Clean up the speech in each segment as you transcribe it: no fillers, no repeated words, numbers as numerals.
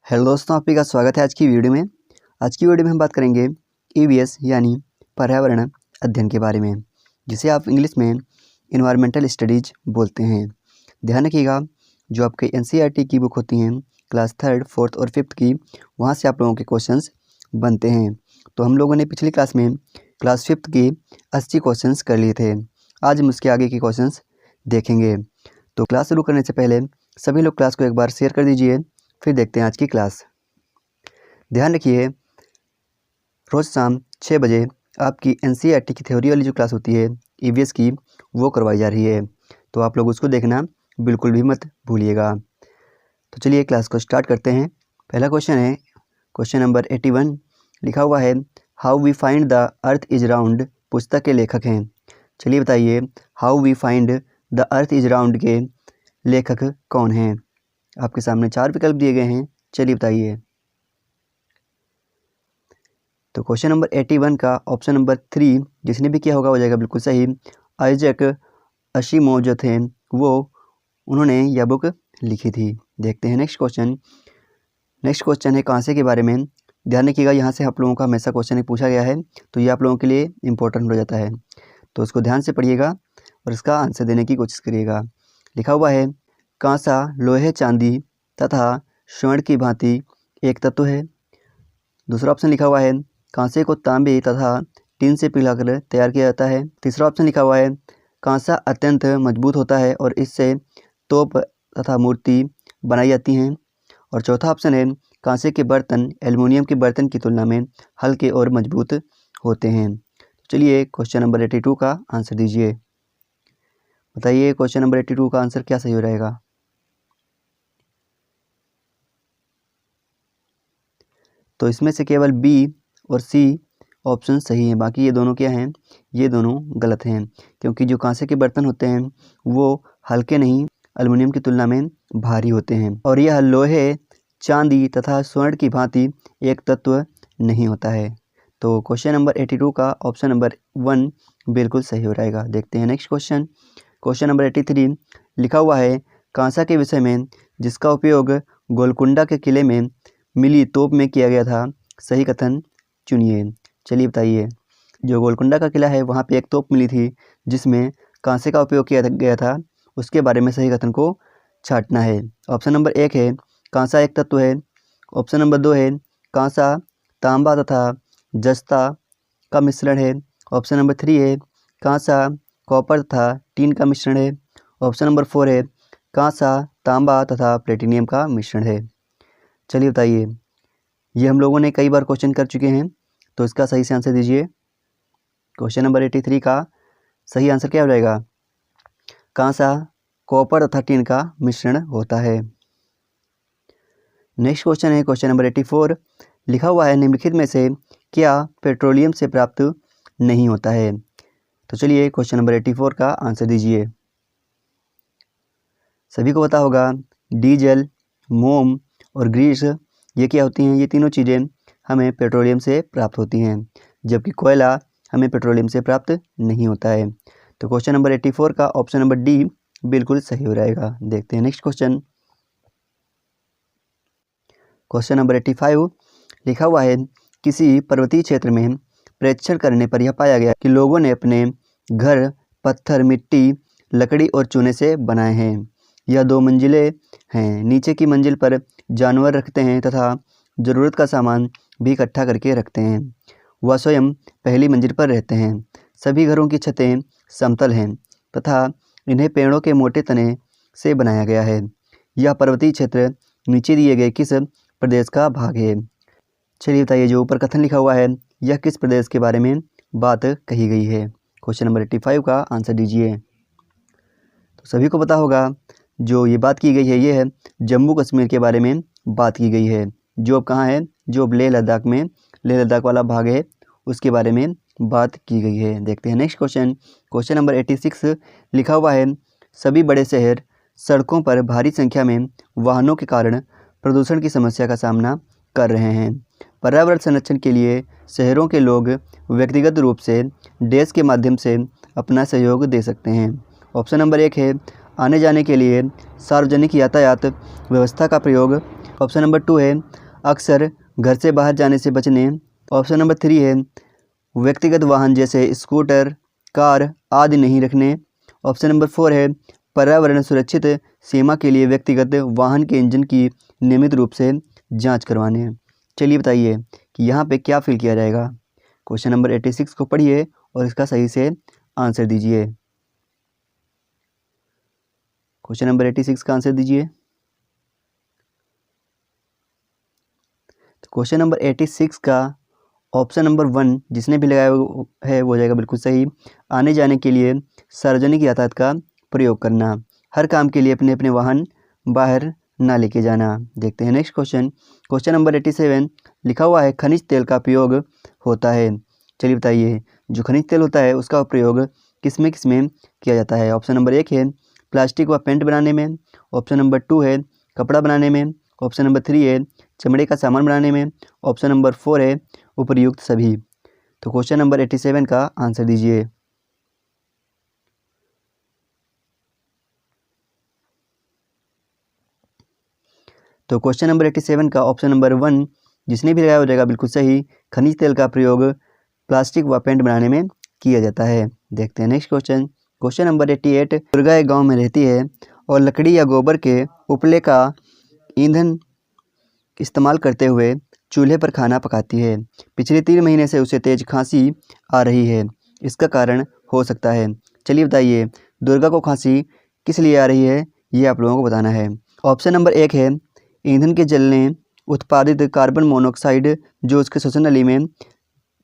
Hello दोस्तों, आप का स्वागत है आज की वीडियो में। आज की वीडियो में हम बात करेंगे ईवीएस यानी पर्यावरण अध्ययन के बारे में, जिसे आप इंग्लिश में इन्वायरमेंटल स्टडीज बोलते हैं। ध्यान रखिएगा, जो आपके एनसीईआरटी की बुक होती हैं क्लास 3, 4 और 5 की, वहाँ से आप लोगों के क्वेश्चंस बनते हैं। तो हम लोगों ने पिछली क्लास में क्लास 5 की 80 क्वेश्चंस कर लिए थे। आज हम उसके आगे के क्वेश्चंस देखेंगे। तो क्लास शुरू करने से पहले सभी लोग क्लास को एक बार शेयर कर दीजिए, फिर देखते हैं आज की क्लास। ध्यान रखिए, रोज़ शाम 6 बजे आपकी एनसीईआरटी की थ्योरी वाली जो क्लास होती है ईवीएस की, वो करवाई जा रही है। तो आप लोग उसको देखना बिल्कुल भी मत भूलिएगा। तो चलिए क्लास को स्टार्ट करते हैं। पहला क्वेश्चन है क्वेश्चन नंबर 81। लिखा हुआ है how we find the earth is round. पुस्तक के लेखक हैं। चलिए बताइए, how we find the earth is round के लेखक कौन हैं। आपके सामने 4 विकल्प दिए गए हैं, चलिए बताइए। तो क्वेश्चन नंबर 81 का ऑप्शन नंबर 3 जिसने भी किया होगा हो जाएगा बिल्कुल सही। आइजैक असिमोव जो थे उन्होंने यह बुक लिखी थी। देखते हैं नेक्स्ट क्वेश्चन। नेक्स्ट क्वेश्चन है कांसे के बारे में। ध्यान रखिएगा, यहाँ से आप लोगों का हमेशा क्वेश्चन पूछा गया है, तो ये आप लोगों के लिए इंपॉर्टेंट हो जाता है। तो उसको ध्यान से पढ़िएगा और इसका आंसर देने की कोशिश करिएगा। लिखा हुआ है कांसा लोहे, चांदी तथा स्वर्ण की भांति एक तत्व है। दूसरा ऑप्शन लिखा हुआ है कांसे को तांबे तथा टीन से पिघलाकर तैयार किया जाता है। तीसरा ऑप्शन लिखा हुआ है कांसा अत्यंत मजबूत होता है और इससे तोप तथा मूर्ति बनाई जाती हैं। और चौथा ऑप्शन है कांसे के बर्तन एल्युमिनियम के बर्तन की तुलना में हल्के और मजबूत होते हैं। चलिए क्वेश्चन नंबर 82 का आंसर दीजिए। बताइए क्वेश्चन नंबर 82 का आंसर क्या सही हो रहेगा। तो इसमें से केवल बी और सी ऑप्शन सही हैं, बाकी ये दोनों क्या हैं, ये दोनों गलत हैं। क्योंकि जो कांसे के बर्तन होते हैं वो हल्के नहीं, एल्युमिनियम की तुलना में भारी होते हैं। और यह लोहे, चांदी तथा स्वर्ण की भांति एक तत्व नहीं होता है। तो क्वेश्चन नंबर 82 का ऑप्शन नंबर 1 बिल्कुल सही हो रहेगा। देखते हैं नेक्स्ट क्वेश्चन। क्वेश्चन नंबर 83 लिखा हुआ है कांसा के विषय में जिसका उपयोग गोलकुंडा के किले में मिली तोप में किया गया था, सही कथन चुनिए। चलिए बताइए, जो गोलकुंडा का किला है वहाँ पे एक तोप मिली थी जिसमें कांसे का उपयोग किया गया था, उसके बारे में सही कथन को छांटना है। ऑप्शन नंबर 1 है कांसा एक तत्व है। ऑप्शन नंबर 2 है कांसा तांबा तथा जस्ता का मिश्रण है। ऑप्शन नंबर 3 है कांसा कॉपर तथा टीन का मिश्रण है। ऑप्शन नंबर 4 है कांसा तांबा तथा प्लेटिनियम का मिश्रण है। चलिए बताइए, ये हम लोगों ने कई बार क्वेश्चन कर चुके हैं, तो इसका सही से आंसर दीजिए। क्वेश्चन नंबर 83 का सही आंसर क्या हो जाएगा। कांसा कॉपर तथा टीन का मिश्रण होता है। नेक्स्ट क्वेश्चन है क्वेश्चन नंबर 84। लिखा हुआ है निम्नलिखित में से क्या पेट्रोलियम से प्राप्त नहीं होता है। तो चलिए क्वेश्चन नंबर 84 का आंसर दीजिए। सभी को पता होगा डीजल, मोम और ग्रीस ये क्या होती हैं, ये तीनों चीज़ें हमें पेट्रोलियम से प्राप्त होती हैं, जबकि कोयला हमें पेट्रोलियम से प्राप्त नहीं होता है। तो क्वेश्चन नंबर 84 का ऑप्शन नंबर डी बिल्कुल सही हो रहेगा। देखते हैं नेक्स्ट क्वेश्चन। क्वेश्चन नंबर 85 लिखा हुआ है किसी पर्वतीय क्षेत्र में प्रेक्षण करने पर यह पाया गया कि लोगों ने अपने घर पत्थर, मिट्टी, लकड़ी और चूने से बनाए हैं। यह 2 मंजिलें हैं। नीचे की मंजिल पर जानवर रखते हैं तथा ज़रूरत का सामान भी इकट्ठा करके रखते हैं। वह स्वयं पहली मंजिल पर रहते हैं। सभी घरों की छतें समतल हैं तथा इन्हें पेड़ों के मोटे तने से बनाया गया है। यह पर्वतीय क्षेत्र नीचे दिए गए किस प्रदेश का भाग है। चलिए बताइए, जो ऊपर कथन लिखा हुआ है यह किस प्रदेश के बारे में बात कही गई है। क्वेश्चन नंबर 85 का आंसर दीजिए। तो सभी को पता होगा जो ये बात की गई है ये है जम्मू कश्मीर के बारे में बात की गई है। जो अब कहाँ है, जो अब लेह लद्दाख में, लेह लद्दाख वाला भाग है, उसके बारे में बात की गई है। देखते हैं नेक्स्ट क्वेश्चन। क्वेश्चन नंबर 86 लिखा हुआ है सभी बड़े शहर सड़कों पर भारी संख्या में वाहनों के कारण प्रदूषण की समस्या का सामना कर रहे हैं। पर्यावरण संरक्षण के लिए शहरों के लोग व्यक्तिगत रूप से डैश के माध्यम से अपना सहयोग दे सकते हैं। ऑप्शन नंबर 1 है आने जाने के लिए सार्वजनिक यातायात व्यवस्था का प्रयोग। ऑप्शन नंबर 2 है अक्सर घर से बाहर जाने से बचने। ऑप्शन नंबर 3 है व्यक्तिगत वाहन जैसे स्कूटर, कार आदि नहीं रखने। ऑप्शन नंबर 4 है पर्यावरण सुरक्षित सीमा के लिए व्यक्तिगत वाहन के इंजन की नियमित रूप से जांच करवाने। चलिए बताइए कि यहाँ पे क्या फिल किया जाएगा। क्वेश्चन नंबर 86 को पढ़िए और इसका सही से आंसर दीजिए। क्वेश्चन नंबर 86 का आंसर दीजिए। तो क्वेश्चन नंबर 86 का ऑप्शन नंबर 1 जिसने भी लगाया है वो जाएगा बिल्कुल सही। आने जाने के लिए सार्वजनिक यातायात का प्रयोग करना। हर काम के लिए अपने अपने वाहन बाहर ना लेके जाना। देखते हैं नेक्स्ट क्वेश्चन। क्वेश्चन नंबर 87 लिखा हुआ है खनिज तेल का प्रयोग होता है। चलिए बताइए जो खनिज तेल होता है उसका प्रयोग किसमें किया जाता है। ऑप्शन नंबर 1 है प्लास्टिक व पेंट बनाने में। ऑप्शन नंबर 2 है कपड़ा बनाने में। ऑप्शन नंबर 3 है चमड़े का सामान बनाने में। ऑप्शन नंबर 4 है उपर्युक्त सभी। तो क्वेश्चन नंबर 87 का आंसर दीजिए। तो क्वेश्चन नंबर 87 का ऑप्शन नंबर 1 जिसने भी लगाया हो जाएगा बिल्कुल सही। खनिज तेल का प्रयोग प्लास्टिक व पेंट बनाने में किया जाता है। देखते हैं next question. Question number 88 Durga एक गाँव में रहती है और लकड़ी या गोबर के उपले का ईंधन इस्तेमाल करते हुए चूल्हे पर खाना पकाती है। पिछले 3 महीने से उसे तेज खांसी आ रही है, इसका कारण हो सकता है। चलिए बताइए दुर्गा को खांसी किस लिए आ रही है, ये आप लोगों को बताना है। ऑप्शन नंबर 1 है ईंधन के जलने उत्पादित कार्बन मोनोऑक्साइड जो उसके श्वसन नली में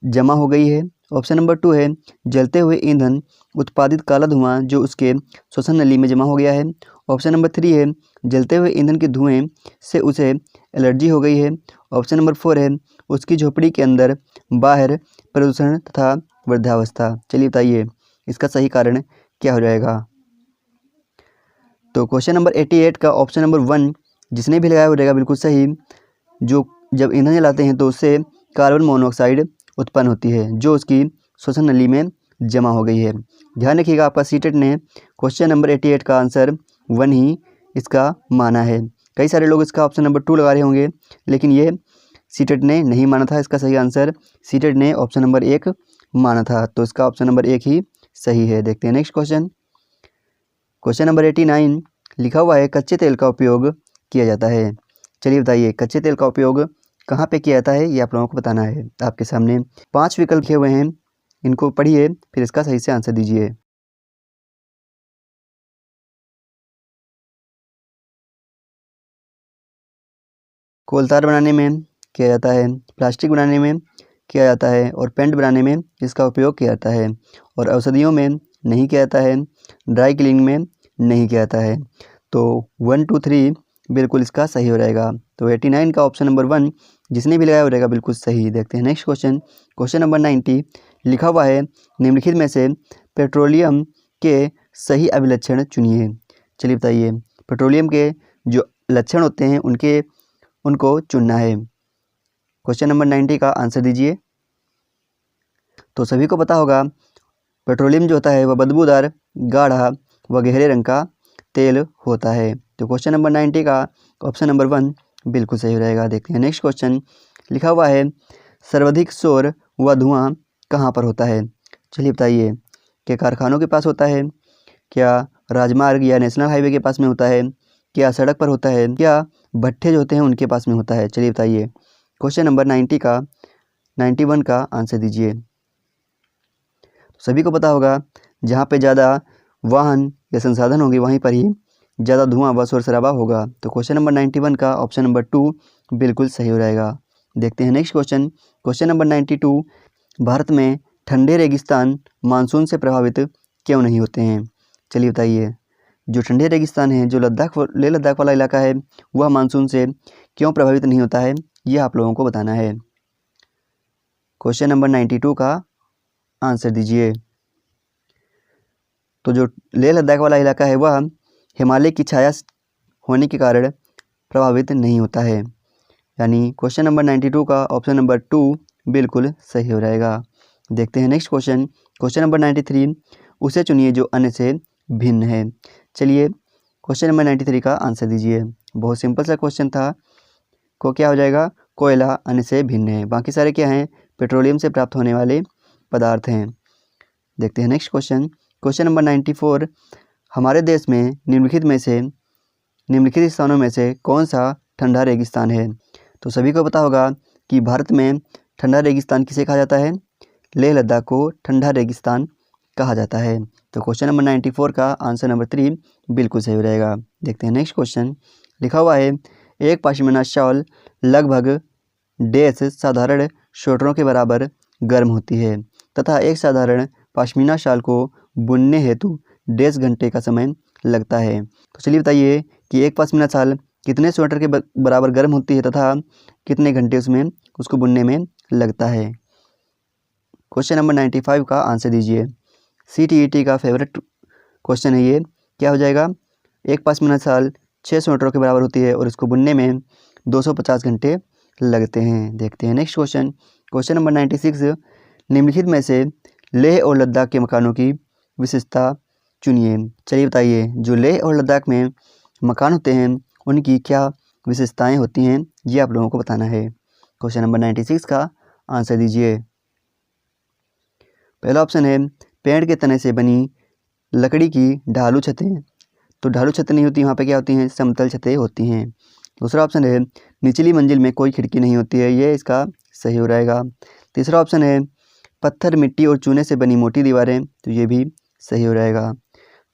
जमा हो गई है। ऑप्शन नंबर 2 है जलते हुए ईंधन उत्पादित काला धुआं जो उसके श्वसन नली में जमा हो गया है। ऑप्शन नंबर 3 है जलते हुए ईंधन के धुएं से उसे एलर्जी हो गई है। ऑप्शन नंबर 4 है उसकी झोपड़ी के अंदर बाहर प्रदूषण तथा वृद्धावस्था। चलिए बताइए इसका सही कारण क्या हो जाएगा। तो क्वेश्चन नंबर 88 का ऑप्शन नंबर 1 जिसने भी लगाया हो जाएगा बिल्कुल सही। जो जब ईंधन जलाते हैं तो उससे कार्बन मोनोऑक्साइड उत्पन्न होती है जो उसकी श्वसन नली में जमा हो गई है। ध्यान रखिएगा आपका सीटेट ने क्वेश्चन नंबर 88 का आंसर 1 ही इसका माना है। कई सारे लोग इसका ऑप्शन नंबर 2 लगा रहे होंगे लेकिन ये सीटेट ने नहीं माना था। इसका सही आंसर सीटेट ने ऑप्शन नंबर 1 माना था, तो इसका ऑप्शन नंबर 1 ही सही है। देखते हैं नेक्स्ट क्वेश्चन। क्वेश्चन नंबर 89 लिखा हुआ है कच्चे तेल का उपयोग किया जाता है। चलिए बताइए कच्चे तेल का उपयोग कहाँ पे किया जाता है, ये आप लोगों को बताना है। आपके सामने 5 विकल्प लिखे हुए हैं, इनको पढ़िए फिर इसका सही से आंसर दीजिए। कोलतार बनाने में किया जाता है, प्लास्टिक बनाने में किया जाता है और पेंट बनाने में इसका उपयोग किया जाता है, और औषधियों में नहीं किया जाता है, ड्राई क्लीनिंग में नहीं किया जाता है। तो 1 2 3 बिल्कुल इसका सही हो जाएगा। तो 89 का ऑप्शन नंबर 1 जिसने भी लगाया हो जाएगा बिल्कुल सही। देखते हैं नेक्स्ट क्वेश्चन। क्वेश्चन नंबर 90 लिखा हुआ है निम्नलिखित में से पेट्रोलियम के सही अभिलक्षण चुनिए। चलिए बताइए पेट्रोलियम के जो लक्षण होते हैं उनको चुनना है। क्वेश्चन नंबर 90 का आंसर दीजिए। तो सभी को पता होगा पेट्रोलियम जो होता है वह बदबूदार, गाढ़ा व गहरे रंग का तेल होता है। तो क्वेश्चन नंबर 90 का ऑप्शन नंबर 1 बिल्कुल सही रहेगा। देखते हैं नेक्स्ट क्वेश्चन। लिखा हुआ है सर्वाधिक शोर व धुआं कहाँ पर होता है। चलिए बताइए क्या कारखानों के पास होता है, क्या राजमार्ग या नेशनल हाईवे के पास में होता है, क्या सड़क पर होता है, क्या भट्ठे जो होते हैं उनके पास में होता है। चलिए बताइए क्वेश्चन नंबर 91 का आंसर दीजिए। सभी को पता होगा जहाँ पे ज़्यादा वाहन या संसाधन होंगे वहीं पर ही ज़्यादा धुआं व शोर शराबा होगा। तो क्वेश्चन नंबर 91 का ऑप्शन नंबर 2 बिल्कुल सही हो जाएगा। देखते हैं next question. Question number 92 Bharat में ठंडे रेगिस्तान मानसून से प्रभावित क्यों नहीं होते हैं। चलिए बताइए जो ठंडे रेगिस्तान है जो लेह लद्दाख वाला इलाका है वह मानसून से क्यों प्रभावित नहीं होता है, ये आप लोगों को बताना है। क्वेश्चन नंबर 92 का आंसर दीजिए। तो जो लेह लद्दाख वाला इलाका है वह हिमालय की छाया होने के कारण प्रभावित नहीं होता है। यानी क्वेश्चन नंबर 92 का ऑप्शन नंबर 2 बिल्कुल सही हो जाएगा। देखते हैं नेक्स्ट क्वेश्चन। क्वेश्चन नंबर 93 उसे चुनिए जो अन्य से भिन्न है। चलिए क्वेश्चन नंबर 93 का आंसर दीजिए। बहुत सिंपल सा क्वेश्चन था को क्या हो जाएगा, कोयला अन्य से भिन्न है। बाकी सारे क्या हैं, पेट्रोलियम से प्राप्त होने वाले पदार्थ हैं। देखते हैं नेक्स्ट क्वेश्चन। क्वेश्चन नंबर 94, हमारे देश में निम्नलिखित स्थानों में से कौन सा ठंडा रेगिस्तान है। तो सभी को पता होगा कि भारत में ठंडा रेगिस्तान किसे कहा जाता है, लेह लद्दाख को ठंडा रेगिस्तान कहा जाता है। तो क्वेश्चन नंबर 94 का आंसर नंबर 3 बिल्कुल सही रहेगा। देखते हैं नेक्स्ट क्वेश्चन। लिखा हुआ है, एक पश्मीना शॉल लगभग डैश साधारण स्वेटरों के बराबर गर्म होती है तथा एक साधारण पश्मीना शाल को बुनने हेतु डैश घंटे का समय लगता है। तो चलिए बताइए कि एक पश्मीना शाल कितने स्वेटर के बराबर गर्म होती है तथा कितने घंटे उसको बुनने में लगता है। क्वेश्चन नंबर 95 का आंसर दीजिए। CTET का फेवरेट क्वेश्चन है ये। क्या हो जाएगा, एक पश्मीना शाल 6 स्वेटरों के बराबर होती है और इसको बुनने में 250 घंटे लगते हैं। देखते हैं नेक्स्ट क्वेश्चन। क्वेश्चन नंबर 96, निम्नलिखित में से लेह और लद्दाख के मकानों की विशेषता चुनिए। चलिए बताइए, जो लेह और लद्दाख में मकान होते हैं उनकी क्या विशेषताएं होती हैं, ये आप लोगों को बताना है। क्वेश्चन नंबर 96 का आंसर दीजिए। पहला ऑप्शन है, पेड़ के तने से बनी लकड़ी की ढालू छतें। तो ढालू छतें नहीं होती, वहाँ पे क्या होती हैं, समतल छतें होती हैं। दूसरा ऑप्शन है, निचली मंजिल में कोई खिड़की नहीं होती है, ये इसका सही हो रहेगा। तीसरा ऑप्शन है, पत्थर मिट्टी और चूने से बनी मोटी दीवारें, तो ये भी सही हो रहेगा।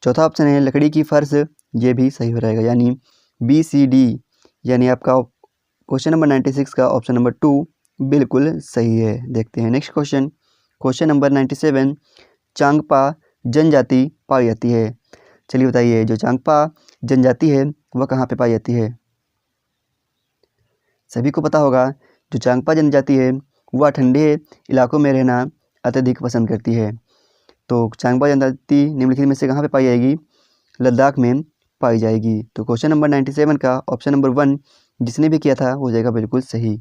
चौथा ऑप्शन है, लकड़ी की फर्श, ये भी सही हो रहेगा, यानी BCD, यानी आपका क्वेश्चन नंबर 96 का ऑप्शन नंबर 2 बिल्कुल सही है। देखते हैं next question. Question number 97, Changpa जनजाति पाई जाती है। चलिए बताइए, जो चांगपा जनजाति है वह कहाँ पे पाई जाती है। सभी को पता होगा, जो चांगपा जनजाति है वह ठंडे इलाकों में रहना अत्यधिक पसंद करती है। तो चांगपा जनजाति निम्नलिखित में से कहाँ पे पाई जाएगी, लद्दाख में पाई जाएगी। तो क्वेश्चन नंबर 97 का ऑप्शन नंबर 1 जिसने भी किया था वो जाएगा बिल्कुल सही।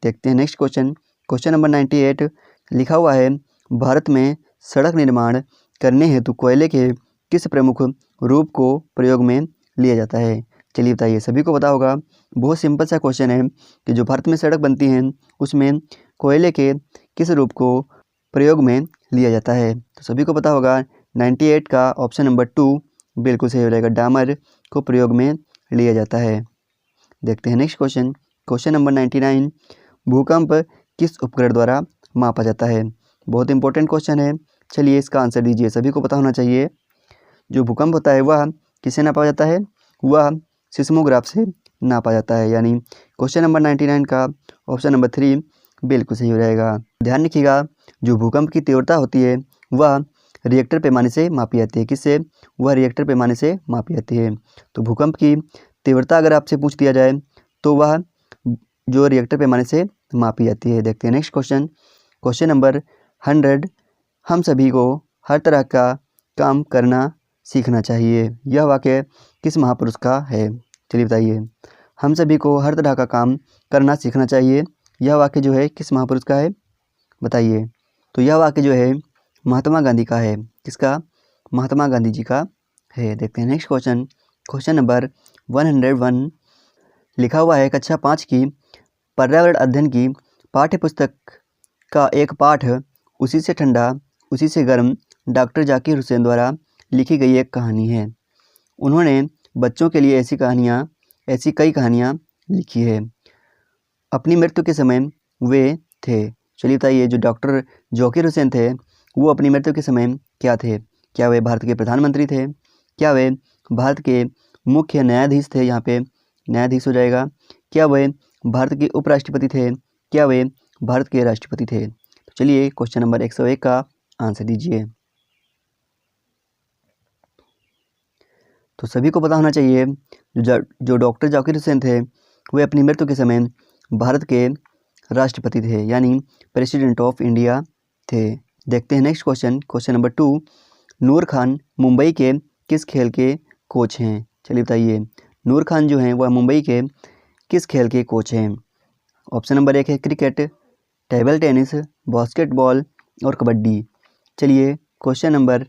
देखते हैं नेक्स्ट क्वेश्चन। क्वेश्चन नंबर 98, लिखा हुआ है, भारत में सड़क निर्माण करने हेतु कोयले के किस प्रमुख रूप को प्रयोग में लिया जाता है। चलिए बताइए, सभी को पता होगा, बहुत सिंपल सा क्वेश्चन है कि जो भारत में सड़क बनती हैं उसमें कोयले के किस रूप को प्रयोग में लिया जाता है। तो सभी को पता होगा 98 का ऑप्शन नंबर 2 बिल्कुल सही हो जाएगा, डामर को प्रयोग में लिया जाता है। देखते हैं नेक्स्ट क्वेश्चन। क्वेश्चन नंबर 99, भूकंप किस उपकरण द्वारा मापा जाता है। बहुत इंपॉर्टेंट क्वेश्चन है, चलिए इसका आंसर दीजिए। सभी को पता होना चाहिए, जो भूकंप होता है वह किससे नापा जाता है, वह सिस्मोग्राफ से नापा जाता है, यानी क्वेश्चन नंबर 99 का ऑप्शन नंबर 3 बिल्कुल सही हो जाएगा। ध्यान रखिएगा, जो भूकंप की तीव्रता होती है वह रिएक्टर पैमाने से मापी जाती है। किससे, वह रिएक्टर पैमाने से मापी जाती है। तो भूकंप की तीव्रता अगर आपसे पूछ दिया जाए तो वह जो रिएक्टर पैमाने से मापी जाती है। देखते हैं नेक्स्ट क्वेश्चन। क्वेश्चन नंबर 100, हम सभी को हर तरह का काम करना सीखना चाहिए, यह वाक्य किस महापुरुष का है। चलिए बताइए, हम सभी को हर तरह का काम करना सीखना चाहिए, यह वाक्य जो है किस महापुरुष का है, बताइए। तो यह वाक्य जो है महात्मा गांधी का है। किसका, महात्मा गांधी जी का है। देखते हैं नेक्स्ट क्वेश्चन। क्वेश्चन नंबर 101, लिखा हुआ है, कक्षा 5 की पर्यावरण अध्ययन की पाठ्यपुस्तक का एक पाठ उसी से ठंडा उसी से गर्म डॉक्टर जाकिर हुसैन द्वारा लिखी गई एक कहानी है। उन्होंने बच्चों के लिए ऐसी कई कहानियाँ लिखी है। अपनी मृत्यु के समय वे थे। चलिए बताइए, जो डॉक्टर जाकिर हुसैन थे वो अपनी मृत्यु के समय क्या थे। क्या वे भारत के प्रधानमंत्री थे, क्या वे भारत के मुख्य न्यायाधीश थे, यहाँ पे न्यायाधीश हो जाएगा, क्या वे भारत के उपराष्ट्रपति थे, क्या वे भारत के राष्ट्रपति थे। तो चलिए क्वेश्चन नंबर 101 का आंसर दीजिए। तो सभी को पता होना चाहिए, जो डॉक्टर जाकिर हुसैन थे वे अपनी मृत्यु के समय भारत के राष्ट्रपति थे, यानी प्रेसिडेंट ऑफ इंडिया थे। देखते हैं नेक्स्ट क्वेश्चन। क्वेश्चन नंबर 2, नूर खान मुंबई के किस खेल के कोच हैं। चलिए बताइए, नूर खान जो हैं वह मुंबई के किस खेल के कोच हैं। ऑप्शन नंबर 1 है क्रिकेट, टेबल टेनिस, बास्केटबॉल और कबड्डी। चलिए क्वेश्चन नंबर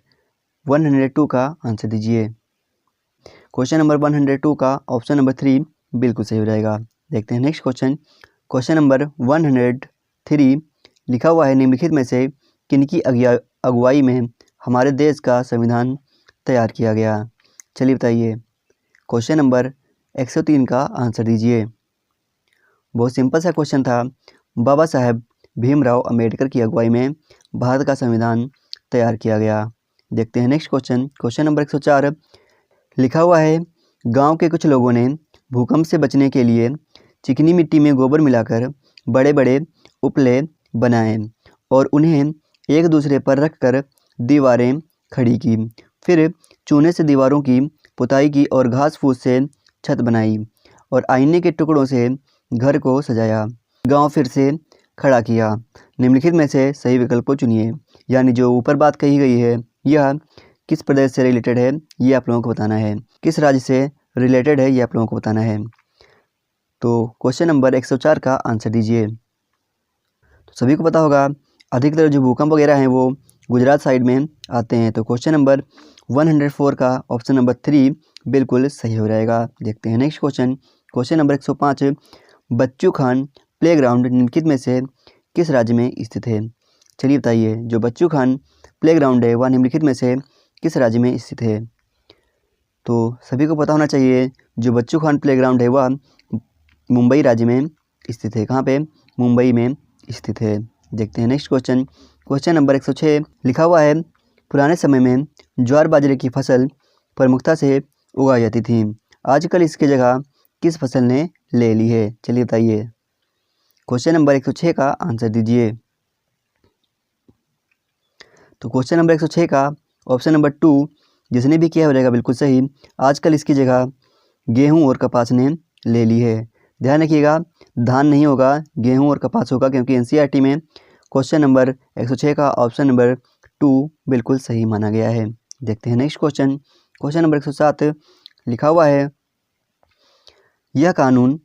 102 का आंसर दीजिए। क्वेश्चन नंबर 102 का ऑप्शन नंबर 3 बिल्कुल सही हो जाएगा, देखते हैं नेक्स्ट क्वेश्चन। क्वेश्चन नंबर 103 लिखा हुआ है, निम्नलिखित में से किनकी अगुवाई में हमारे देश का संविधान तैयार किया गया। चलिए बताइए। क्वेश्चन नंबर 103 का आंसर दीजिए। बहुत सिंपल सा क्वेश्चन था। बाबा साहेब भीमराव अंबेडकर की अगुवाई में भारत का संविधान तैयार किया गया। देखते हैं नेक्स्ट क्वेश्चन। क्वेश्चन नंबर 104 लिखा हुआ है, गांव के कुछ लोगों ने भूकंप से बचने के लिए चिकनी मिट्टी में गोबर मिलाकर बड़े बड़े उपले बनाए और उन्हें एक दूसरे पर रखकर दीवारें खड़ी की। फिर चूने से दीवारों की पुताई की और घास फूस से छत बनाई और आईने के टुकड़ों से घर को सजाया। गांव फिर से खड़ा किया। निम्नलिखित में से सही विकल्प को चुनिए। यानी जो ऊपर बात कही गई है यह किस प्रदेश से रिलेटेड है ये आप लोगों को बताना है, किस राज्य से रिलेटेड है ये आप लोगों को बताना है। तो क्वेश्चन नंबर 104 का आंसर दीजिए। तो सभी को पता होगा अधिकतर जो भूकंप वगैरह हैं वो गुजरात साइड में आते हैं। तो क्वेश्चन नंबर 104 का ऑप्शन नंबर 3 बिल्कुल सही हो जाएगा। देखते हैं नेक्स्ट क्वेश्चन। क्वेश्चन नंबर 105 बच्चू खान प्लेग्राउंड निम्नलिखित में से किस राज्य में स्थित है। चलिए बताइए। जो बच्चू खान प्लेग्राउंड है वह निम्नलिखित में से किस राज्य में स्थित है। तो सभी को पता होना चाहिए जो बच्चू खान प्लेग्राउंड है वह मुंबई राज्य में स्थित है। कहाँ पे? मुंबई में स्थित है। देखते हैं नेक्स्ट क्वेश्चन। क्वेश्चन नंबर 106 लिखा हुआ है, पुराने समय में ज्वार बाजरे की फसल प्रमुखता से उगाई जाती थी, आजकल इसकी जगह किस फसल ने ले ली है। चलिए बताइए। क्वेश्चन नंबर 106 का आंसर दीजिए। तो क्वेश्चन नंबर 106 का ऑप्शन नंबर 2 जिसने भी किया हो जाएगा बिल्कुल सही। आजकल इसकी जगह गेहूं और कपास ने ले ली है। ध्यान रखिएगा धान नहीं होगा, गेहूं और कपास होगा, क्योंकि एनसीईआरटी में क्वेश्चन नंबर 106 का ऑप्शन नंबर 2 बिल्कुल सही माना गया है। देखते हैं नेक्स्ट क्वेश्चन। क्वेश्चन नंबर 107 लिखा हुआ है, यह कानून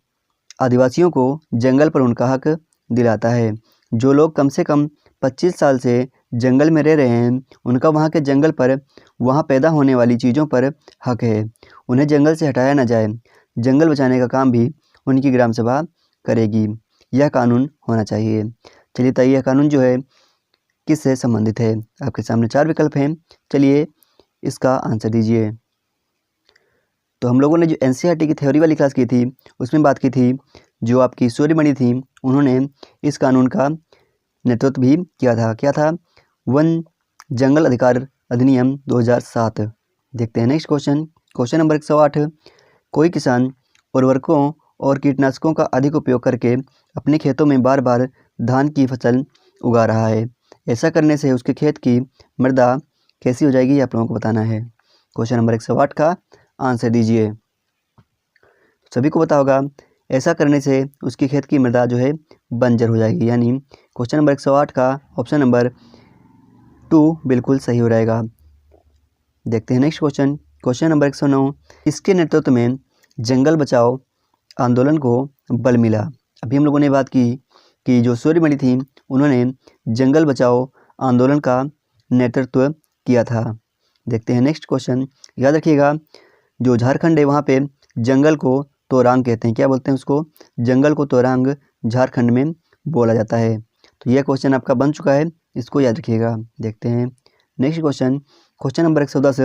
आदिवासियों को जंगल पर उनका हक दिलाता है। जो लोग कम से कम 25 साल से जंगल में रह रहे हैं उनका वहाँ के जंगल पर वहाँ पैदा होने वाली चीज़ों पर हक है। उन्हें जंगल से हटाया न जाए। जंगल बचाने का काम भी उनकी ग्राम सभा करेगी। यह कानून होना चाहिए। चलिए बताइए यह कानून जो है किससे संबंधित है। आपके सामने 4 विकल्प हैं। चलिए इसका आंसर दीजिए। तो हम लोगों ने जो एनसीईआरटी की थ्योरी वाली क्लास की थी उसमें बात की थी, जो आपकी सूर्यमणि थी उन्होंने इस कानून का नेतृत्व भी किया था। क्या था? वन जंगल अधिकार अधिनियम 2007। देखते हैं नेक्स्ट क्वेश्चन। क्वेश्चन नंबर 108 कोई किसान उर्वरकों और कीटनाशकों का अधिक उपयोग करके अपने खेतों में बार बार धान की फसल उगा रहा है। ऐसा करने से उसके खेत की मृदा कैसी हो जाएगी, आप लोगों को बताना है। क्वेश्चन नंबर 108 का आंसर दीजिए। सभी को पता होगा ऐसा करने से उसकी खेत की मृदा जो है बंजर हो जाएगी। यानी क्वेश्चन नंबर 108 का ऑप्शन नंबर 2 बिल्कुल सही हो जाएगा। देखते हैं नेक्स्ट क्वेश्चन। क्वेश्चन नंबर 109 इसके नेतृत्व में जंगल बचाओ आंदोलन को बल मिला। अभी हम लोगों ने बात की कि जो सूर्यमणि थी उन्होंने जंगल बचाओ आंदोलन का नेतृत्व किया था। देखते हैं नेक्स्ट क्वेश्चन। याद रखिएगा जो झारखंड है वहाँ पे जंगल को तोरांग कहते हैं। क्या बोलते हैं उसको? जंगल को तोरांग झारखंड में बोला जाता है। तो यह क्वेश्चन आपका बन चुका है, इसको याद रखिएगा। देखते हैं next question. Question number 110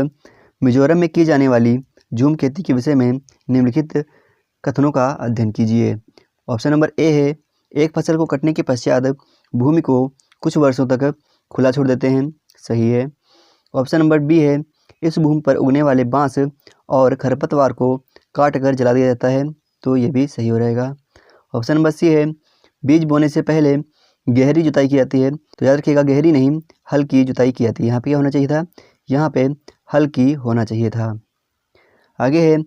Mizoram में की जाने वाली झूम खेती के विषय में निम्नलिखित कथनों का अध्ययन कीजिए। ऑप्शन नंबर ए है, एक फसल को कटने के पश्चात भूमि को कुछ वर्षों तक खुला छोड़ देते हैं। सही है। ऑप्शन नंबर बी है, इस भूमि पर उगने वाले बांस और खरपतवार को काट कर जला दिया जाता है। तो ये भी सही हो रहेगा। ऑप्शन नंबर सी है, बीज बोने से पहले गहरी जुताई की जाती है। तो याद रखिएगा गहरी नहीं हल्की जुताई की जाती है। यहाँ पे क्या होना चाहिए था? यहाँ पे हल्की होना चाहिए था। आगे है,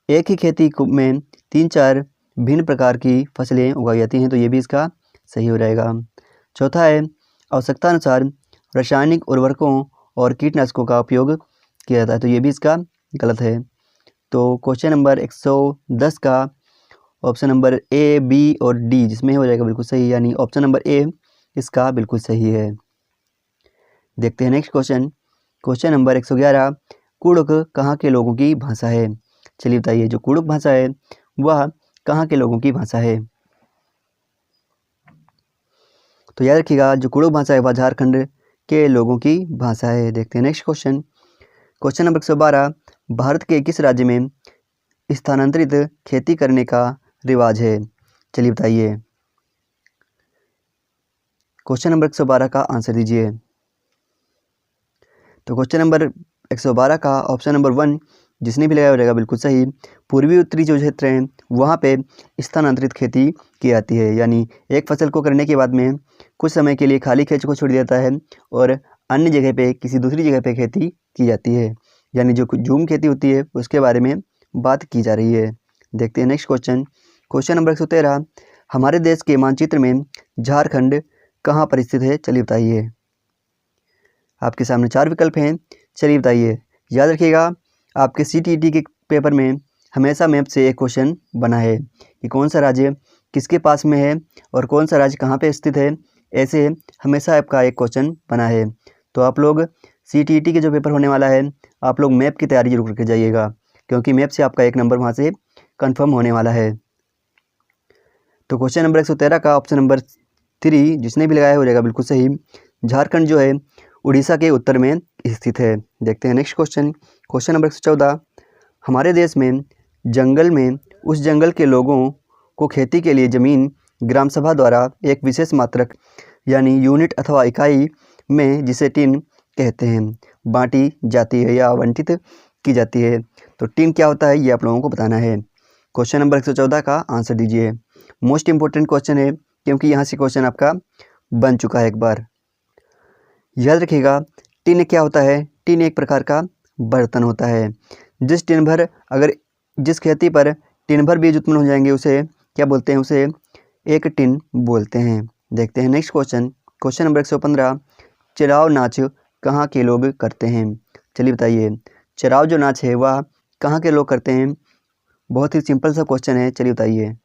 एक ही खेती में 3-4 भिन्न प्रकार की फसलें उगाई जाती हैं। तो ये भी इसका सही हो रहेगा। चौथा है, आवश्यकता अनुसार रासायनिक उर्वरकों और कीटनाशकों का उपयोग किया जाता है। तो ये भी इसका गलत है। तो क्वेश्चन नंबर 110 का ऑप्शन नंबर ए, बी और डी जिसमें हो जाएगा बिल्कुल सही, यानी ऑप्शन नंबर ए इसका बिल्कुल सही है। देखते हैं next question. Question number 111 Kurukh कहाँ के लोगों की भाषा है। चलिए बताइए। जो कुड़ुक भाषा है वह कहाँ के लोगों की भाषा है? तो याद रखिएगा जो कुड़ुक भाषा है वह झारखंड के लोगों की भाषा है। देखते हैं next question. Question number 112, Bharat के किस राज्य में स्थानांतरित खेती करने का रिवाज है? चलिए बताइए। क्वेश्चन नंबर 112 का आंसर दीजिए। तो क्वेश्चन नंबर 112 का ऑप्शन नंबर 1 जिसने भी लगाया हो जाएगा बिल्कुल सही। पूर्वी उत्तरी जो क्षेत्र हैं वहाँ पे स्थानांतरित खेती की जाती है, यानी एक फसल को करने के बाद में कुछ समय के लिए खाली खेत को छोड़ दिया जाता है और अन्य जगह पे किसी दूसरी जगह पे खेती की जाती है, यानी जो झूम खेती होती है उसके बारे में बात की जा रही है। देखते हैं नेक्स्ट क्वेश्चन। क्वेश्चन नंबर 113, हमारे देश के मानचित्र में झारखंड कहाँ पर स्थित है? चलिए बताइए। आपके सामने 4 विकल्प हैं, चलिए बताइए। याद रखिएगा आपके CTET के पेपर में हमेशा मैप से एक क्वेश्चन बना है कि कौन सा राज्य किसके पास में है और कौन सा राज्य कहाँ पे स्थित है, ऐसे हमेशा आपका एक क्वेश्चन बना है। तो आप लोग CTET के जो पेपर होने वाला है आप लोग मैप की तैयारी जरूर करके जाइएगा, क्योंकि मैप से आपका 1 नंबर वहाँ से कन्फर्म होने वाला है। तो क्वेश्चन नंबर 113 का ऑप्शन नंबर 3 जिसने भी लगाया हो जाएगा बिल्कुल सही। झारखंड जो है उड़ीसा के उत्तर में स्थित है। देखते हैं नेक्स्ट क्वेश्चन। क्वेश्चन नंबर 114, हमारे देश में जंगल में उस जंगल के लोगों को खेती के लिए ज़मीन ग्राम सभा द्वारा एक विशेष मात्रक यानी यूनिट अथवा इकाई में, जिसे टिन कहते हैं, बांटी जाती है या आवंटित की जाती है। तो टिन क्या होता है ये आप लोगों को बताना है। क्वेश्चन नंबर 114 का आंसर दीजिए। मोस्ट इंपॉर्टेंट क्वेश्चन है क्योंकि यहाँ से क्वेश्चन आपका बन चुका है एक बार। याद रखिएगा टिन क्या होता है? टिन एक प्रकार का बर्तन होता है। जिस खेती पर टिन भर बीज उत्पन्न हो जाएंगे उसे क्या बोलते हैं? उसे एक टिन बोलते हैं। देखते हैं next question. Question number 115, Cheraw नाच कहाँ के लोग करते हैं? चलिए बताइए। चिराव जो नाच है वह कहाँ के लोग करते हैं? बहुत ही सिंपल सा क्वेश्चन है, चलिए बताइए।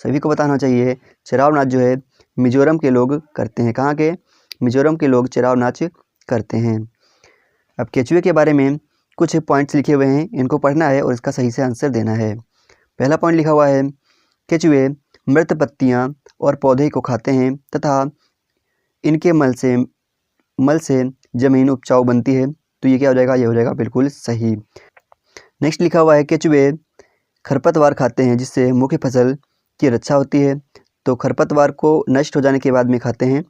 सभी को बताना चाहिए। चिराव नाच जो है मिजोरम के लोग करते हैं। कहाँ के? मिजोरम के लोग चिराव नाच करते हैं। अब केचुए के बारे में कुछ पॉइंट्स लिखे हुए हैं, इनको पढ़ना है और इसका सही से आंसर देना है। पहला पॉइंट लिखा हुआ है, केचुए मृत पत्तियां और पौधे को खाते हैं तथा इनके मल से जमीन उपजाऊ बनती है। तो ये क्या हो जाएगा? ये हो जाएगा बिल्कुल सही। नेक्स्ट लिखा हुआ है, केचुए खरपतवार खाते हैं जिससे मुख्य फसल की रक्षा होती है। तो खरपतवार को नष्ट हो जाने के बाद में खाते हैं,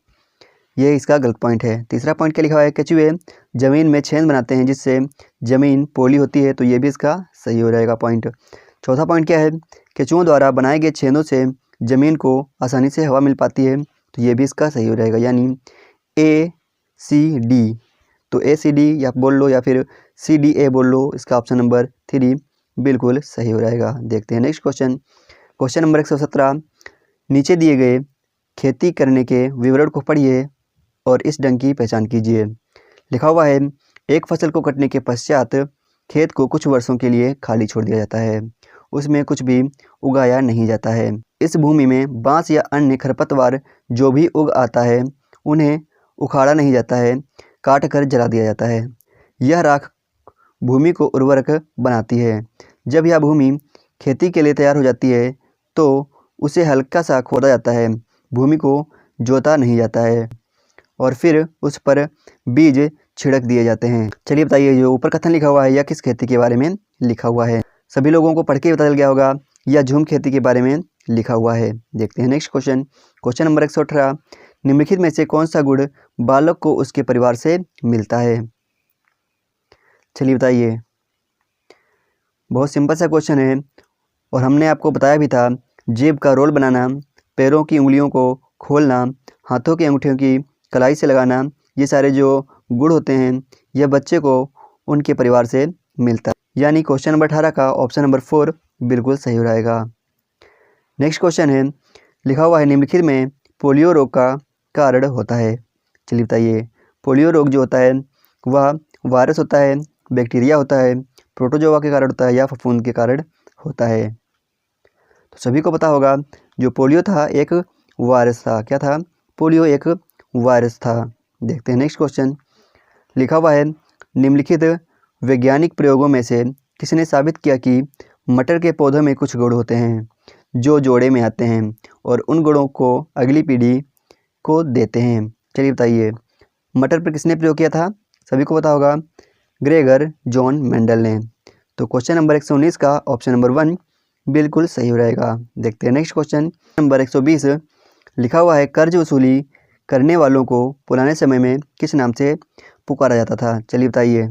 ये इसका गलत पॉइंट है। तीसरा पॉइंट क्या लिखा हुआ है, केचुए जमीन में छेद बनाते हैं जिससे जमीन पोली होती है। तो ये भी इसका सही हो जाएगा पॉइंट। चौथा पॉइंट क्या है, केचुओं द्वारा बनाए गए छेदों से जमीन को आसानी से हवा मिल पाती है। तो ये भी इसका सही हो जाएगा, यानी ACD। तो ACD या बोल लो या फिर CDA बोल लो, इसका ऑप्शन नंबर 3 बिल्कुल सही हो जाएगा। देखते हैं नेक्स्ट क्वेश्चन। क्वेश्चन नंबर 117, नीचे दिए गए खेती करने के विवरण को पढ़िए और इस ढंग की पहचान कीजिए। लिखा हुआ है, एक फसल को कटने के पश्चात खेत को कुछ वर्षों के लिए खाली छोड़ दिया जाता है, उसमें कुछ भी उगाया नहीं जाता है। इस भूमि में बांस या अन्य खरपतवार जो भी उग आता है उन्हें उखाड़ा नहीं जाता है, काट कर जला दिया जाता है। यह राख भूमि को उर्वरक बनाती है। जब यह भूमि खेती के लिए तैयार हो जाती है तो उसे हल्का सा खोदा जाता है, भूमि को जोता नहीं जाता है और फिर उस पर बीज छिड़क दिए जाते हैं। चलिए बताइए, जो ऊपर कथन लिखा हुआ है यह किस खेती के बारे में लिखा हुआ है? सभी लोगों को पढ़ के पता चल गया होगा, यह झूम खेती के बारे में लिखा हुआ है। देखते हैं नेक्स्ट क्वेश्चन। क्वेश्चन नंबर 118, निम्नलिखित में से कौन सा गुण बालक को उसके परिवार से मिलता है? चलिए बताइए। बहुत सिंपल सा क्वेश्चन है और हमने आपको बताया भी था, जेब का रोल बनाना, पैरों की उंगलियों को खोलना, हाथों की अंगूठियों की कलाई से लगाना, ये सारे जो गुण होते हैं यह बच्चे को उनके परिवार से मिलता है। यानी क्वेश्चन नंबर 18 का ऑप्शन नंबर 4 बिल्कुल सही हो जाएगा। नेक्स्ट क्वेश्चन है, लिखा हुआ है, निम्नलिखित में पोलियो रोग का कारण होता है। चलिए बताइए। पोलियो रोग जो होता है वह वायरस होता है, बैक्टीरिया होता है, प्रोटोजोआ के कारण होता है या फफूंद के कारण होता है? तो सभी को पता होगा जो पोलियो था एक वायरस था। क्या था? पोलियो एक वायरस था। देखते हैं नेक्स्ट क्वेश्चन। लिखा हुआ है, निम्नलिखित वैज्ञानिक प्रयोगों में से किसने साबित किया कि मटर के पौधों में कुछ गुण होते हैं? जो जोड़े में आते हैं और उन गुणों को अगली पीढ़ी को देते हैं। चलिए बताइए, मटर पर किसने प्रयोग किया था? सभी को पता होगा, ग्रेगर जॉन मेंडल ने। तो क्वेश्चन नंबर 119 का ऑप्शन नंबर 1 बिल्कुल सही हो जाएगा। देखते हैं नेक्स्ट क्वेश्चन नंबर 120। लिखा हुआ है, कर्ज वसूली करने वालों को पुराने समय में किस नाम से पुकारा जाता था? चलिए बताइए,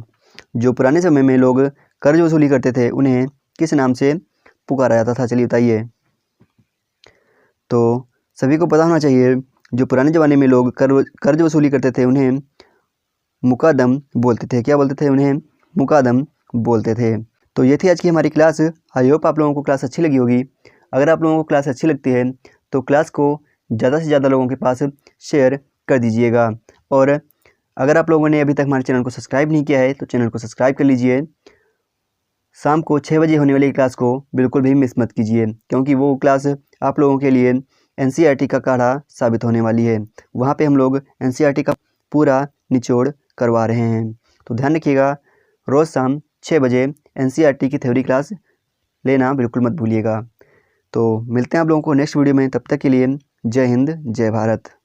जो पुराने समय में लोग कर्ज वसूली करते थे उन्हें किस नाम से पुकारा जाता था? चलिए बताइए। तो सभी को पता होना चाहिए, जो पुराने ज़माने में लोग कर्ज वसूली करते थे उन्हें मुकादम बोलते थे। क्या बोलते थे? उन्हें मुकादम बोलते थे। तो ये थी आज की हमारी क्लास। आई होप आप लोगों को क्लास अच्छी लगी होगी। अगर आप लोगों को क्लास अच्छी लगती है तो क्लास को ज़्यादा से ज़्यादा लोगों के पास शेयर कर दीजिएगा। और अगर आप लोगों ने अभी तक हमारे चैनल को सब्सक्राइब नहीं किया है तो चैनल को सब्सक्राइब कर लीजिए। शाम को 6 बजे होने वाली क्लास को बिल्कुल भी मिस मत कीजिए, क्योंकि वो क्लास आप लोगों के लिए NCERT का काढ़ा साबित होने वाली है। वहाँ पे हम लोग NCERT का पूरा निचोड़ करवा रहे हैं। तो ध्यान रखिएगा, रोज़ शाम 6 बजे NCERT की थ्योरी क्लास लेना बिल्कुल मत भूलिएगा। तो मिलते हैं आप लोगों को नेक्स्ट वीडियो में। तब तक के लिए जय हिंद, जय भारत।